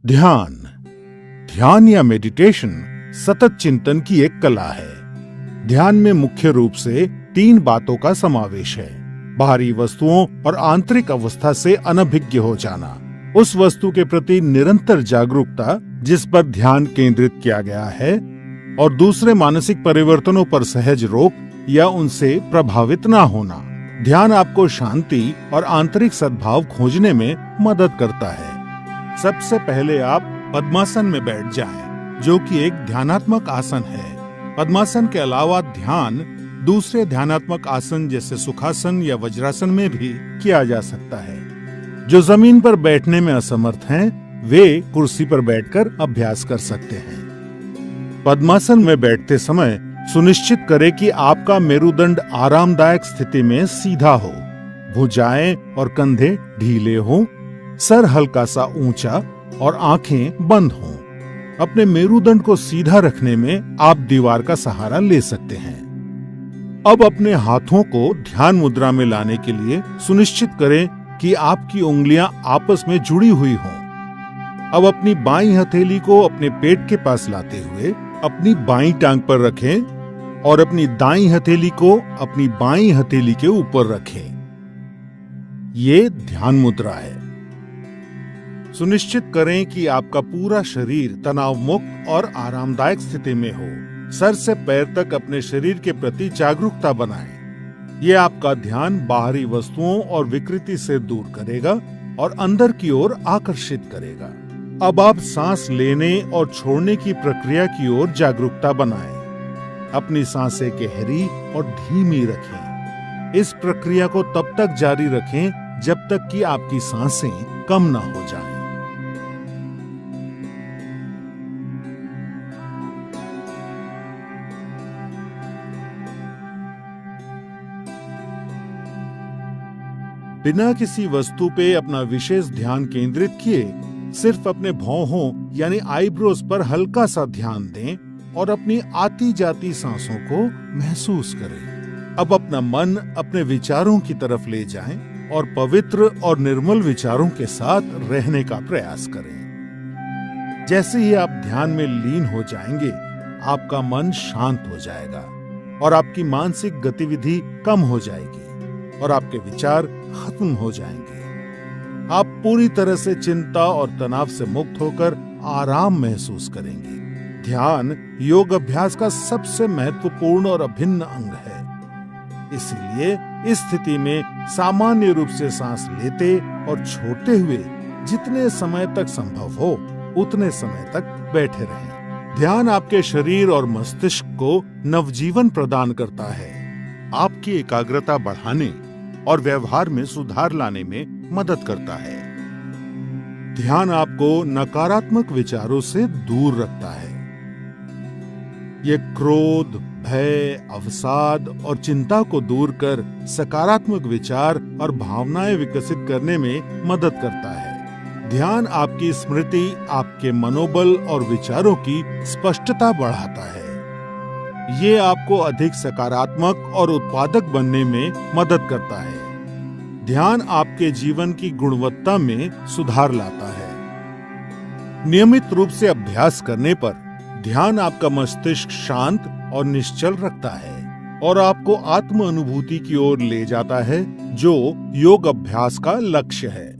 ध्यान ध्यान या मेडिटेशन सतत चिंतन की एक कला है। ध्यान में मुख्य रूप से 3 बातों का समावेश है। बाहरी वस्तुओं और आंतरिक अवस्था से अनभिज्ञ हो जाना, उस वस्तु के प्रति निरंतर जागरूकता जिस पर ध्यान केंद्रित किया गया है, और दूसरे मानसिक परिवर्तनों पर सहज रोक या उनसे प्रभावित ना होना। ध्यान आपको शांति और आंतरिक सद्भाव खोजने में मदद करता है। सबसे पहले आप पद्मासन में बैठ जाएं, जो कि एक ध्यानात्मक आसन है। पद्मासन के अलावा ध्यान दूसरे ध्यानात्मक आसन जैसे सुखासन या वज्रासन में भी किया जा सकता है। जो जमीन पर बैठने में असमर्थ हैं, वे कुर्सी पर बैठकर अभ्यास कर सकते हैं। पद्मासन में बैठते समय सुनिश्चित करें कि आपका मेरुदंड आरामदायक स्थिति में सीधा हो, भुजाएं और कंधे ढीले हों, सर हल्का सा ऊंचा और आंखें बंद हों। अपने मेरुदंड को सीधा रखने में आप दीवार का सहारा ले सकते हैं। अब अपने हाथों को ध्यान मुद्रा में लाने के लिए सुनिश्चित करें कि आपकी उंगलियां आपस में जुड़ी हुई हों। अब अपनी बाईं हथेली को अपने पेट के पास लाते हुए अपनी बाईं टांग पर रखें और अपनी दाईं हथेली को अपनी बाईं हथेली के ऊपर रखें। ये ध्यान मुद्रा है। सुनिश्चित करें कि आपका पूरा शरीर तनाव मुक्त और आरामदायक स्थिति में हो। सर से पैर तक अपने शरीर के प्रति जागरूकता बनाएं। ये आपका ध्यान बाहरी वस्तुओं और विकृति से दूर करेगा और अंदर की ओर आकर्षित करेगा। अब आप सांस लेने और छोड़ने की प्रक्रिया की ओर जागरूकता बनाएं। अपनी सांसें गहरी और धीमी रखें। इस प्रक्रिया को तब तक जारी रखें जब तक कि आपकी सांसें कम ना हो जाएं। बिना किसी वस्तु पे अपना विशेष ध्यान केंद्रित किए सिर्फ अपने भौहों यानी आईब्रोज पर हल्का सा ध्यान दें और अपनी आती जाती सांसों को महसूस करें। अब अपना मन अपने विचारों की तरफ ले जाएं और पवित्र और निर्मल विचारों के साथ रहने का प्रयास करें। जैसे ही आप ध्यान में लीन हो जाएंगे, आपका मन शांत हो जाएगा और आपकी मानसिक गतिविधि कम हो जाएगी और आपके विचार खत्म हो जाएंगे। आप पूरी तरह से चिंता और तनाव से मुक्त होकर आराम महसूस करेंगे। ध्यान योग अभ्यास का सबसे महत्वपूर्ण और अभिन्न अंग है। इसीलिए इस स्थिति में सामान्य रूप से सांस लेते और छोड़ते हुए जितने समय तक संभव हो उतने समय तक बैठे रहें। ध्यान आपके शरीर और मस्तिष्क को नवजीवन प्रदान करता है, आपकी एकाग्रता बढ़ाने और व्यवहार में सुधार लाने में मदद करता है। ध्यान आपको नकारात्मक विचारों से दूर रखता है। ये क्रोध, भय, अवसाद और चिंता को दूर कर सकारात्मक विचार और भावनाएं विकसित करने में मदद करता है। ध्यान आपकी स्मृति, आपके मनोबल और विचारों की स्पष्टता बढ़ाता है। ये आपको अधिक सकारात्मक और उत्पादक बनने में मदद करता है। ध्यान आपके जीवन की गुणवत्ता में सुधार लाता है। नियमित रूप से अभ्यास करने पर ध्यान आपका मस्तिष्क शांत और निश्चल रखता है और आपको आत्म अनुभूति की ओर ले जाता है, जो योग अभ्यास का लक्ष्य है।